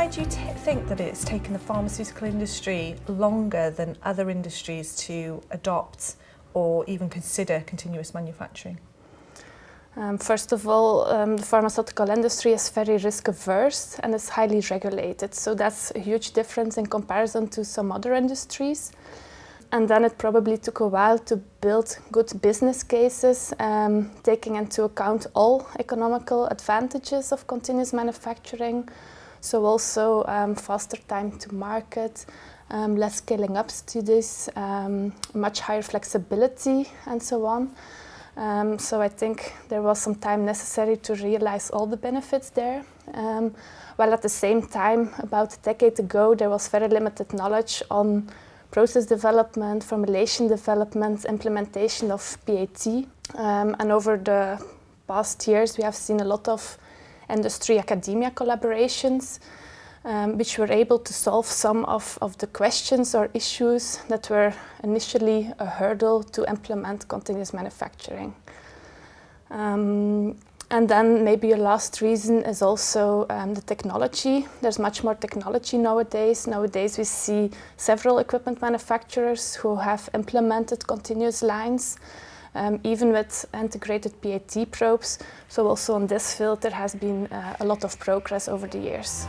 why do you think that it's taken the pharmaceutical industry longer than other industries to adopt or even consider continuous manufacturing? First of all, the pharmaceutical industry is very risk averse and is highly regulated. So that's a huge difference in comparison to some other industries. And then it probably took a while to build good business cases, taking into account all economical advantages of continuous manufacturing. So also faster time to market, less scaling up studies, much higher flexibility and so on. So I think there was some time necessary to realize all the benefits there. While at the same time, about a decade ago, there was very limited knowledge on process development, formulation development, implementation of PAT. And over the past years, we have seen a lot of industry-academia collaborations, which were able to solve some of the questions or issues that were initially a hurdle to implement continuous manufacturing. And then maybe a last reason is also the technology. There's much more technology nowadays. Nowadays we see several equipment manufacturers who have implemented continuous lines, even with integrated PAT probes. So also in this field there has been a lot of progress over the years.